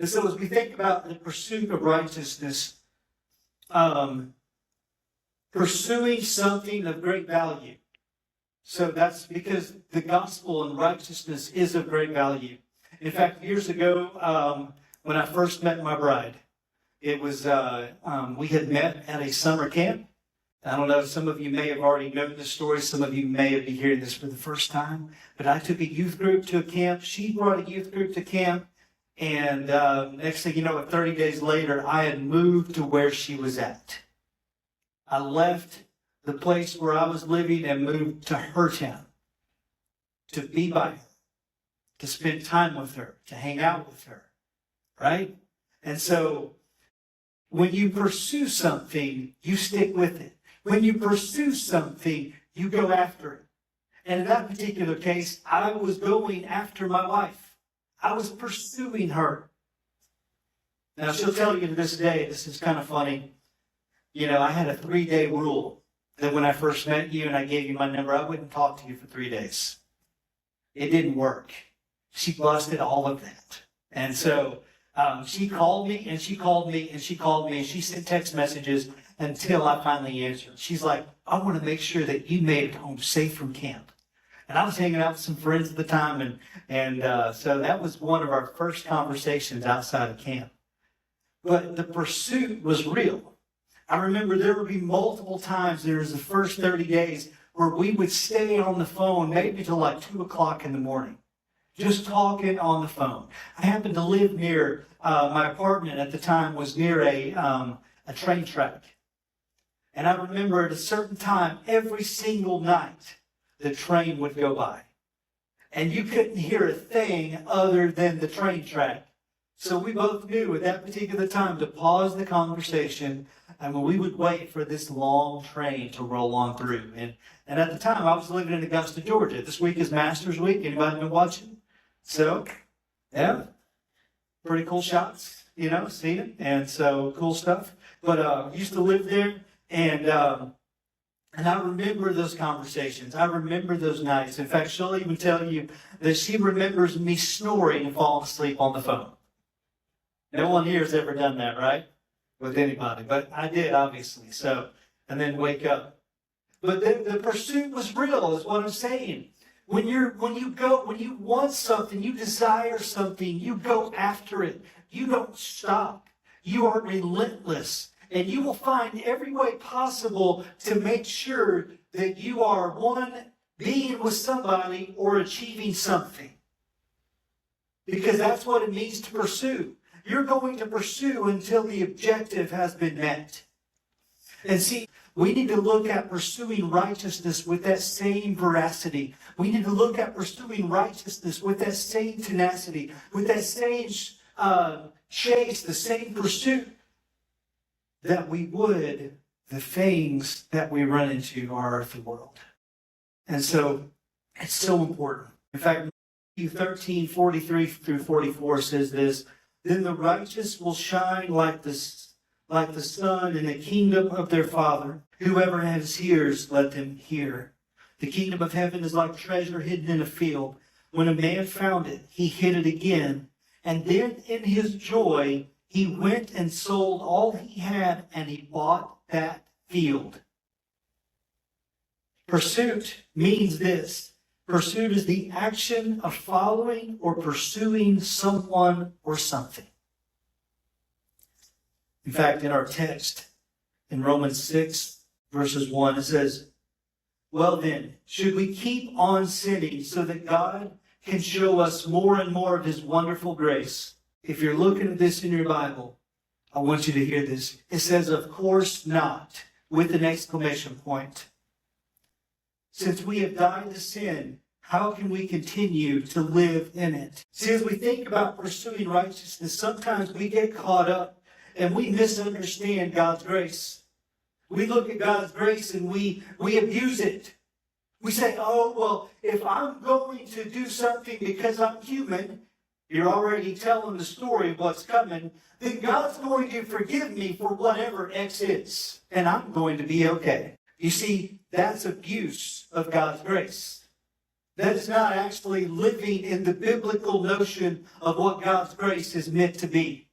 And so as we think about the pursuit of righteousness, pursuing something of great value. So that's because the gospel and righteousness is of great value. In fact, years ago, when I first met my bride, it was, we had met at a summer camp. I don't know, some of you may have already known this story. Some of you may be hearing this for the first time. But I took a youth group to a camp. She brought a youth group to camp. And next thing you know, 30 days later, I had moved to where she was at. I left the place where I was living and moved to her town to be by her, to spend time with her, to hang out with her, right? And so when you pursue something, you stick with it. When you pursue something, you go after it. And in that particular case, I was going after my wife. I was pursuing her. Now, she'll tell you to this day, this is kind of funny. You know, I had a 3-day rule that when I first met you and I gave you my number, I wouldn't talk to you for 3 days. It didn't work. She busted all of that. And so she called me and she called me and she called me and she sent text messages until I finally answered. She's like, I want to make sure that you made it home safe from camp. And I was hanging out with some friends at the time, and so that was one of our first conversations outside of camp. But the pursuit was real. I remember there would be multiple times there was the first 30 days where we would stay on the phone maybe till like 2 o'clock in the morning, just talking on the phone. I happened to live near, my apartment at the time was near a train track. And I remember at a certain time, every single night, the train would go by. And you couldn't hear a thing other than the train track. So we both knew at that particular time to pause the conversation, and we would wait for this long train to roll on through. And at the time, I was living in Augusta, Georgia. This week is Masters Week. Anybody been watching? So, yeah, pretty cool shots, you know, seeing it. And so, cool stuff. But I used to live there, and I remember those conversations. I remember those nights. In fact, she'll even tell you that she remembers me snoring and falling asleep on the phone. No one here has ever done that, right? With anybody. But I did, obviously. So, and then wake up. But the pursuit was real, is what I'm saying. When you want something, you desire something, you go after it. You don't stop. You are relentless. And you will find every way possible to make sure that you are, one, being with somebody or achieving something. Because that's what it means to pursue. You're going to pursue until the objective has been met. And see, we need to look at pursuing righteousness with that same veracity. We need to look at pursuing righteousness with that same tenacity, with that same chase, the same pursuit that we would the things that we run into our earthly world. And so it's so important. In fact, Matthew 13:43 through 44 says this, then the righteous will shine like the sun in the kingdom of their Father. Whoever has ears, let them hear. The kingdom of heaven is like treasure hidden in a field. When a man found it, he hid it again. And then in his joy, he went and sold all he had, and he bought that field. Pursuit means this. Pursuit is the action of following or pursuing someone or something. In fact, in our text, in Romans 6, verses 1, it says, well then, should we keep on sinning so that God can show us more and more of his wonderful grace? If you're looking at this in your Bible, I want you to hear this. It says, of course not, with an exclamation point. Since we have died to sin, how can we continue to live in it? See, as we think about pursuing righteousness, sometimes we get caught up and we misunderstand God's grace. We look at God's grace and we abuse it. We say, oh, well, if I'm going to do something because I'm human, you're already telling the story of what's coming, then God's going to forgive me for whatever X is, and I'm going to be okay. You see, that's abuse of God's grace. that is not actually living in the biblical notion of what God's grace is meant to be.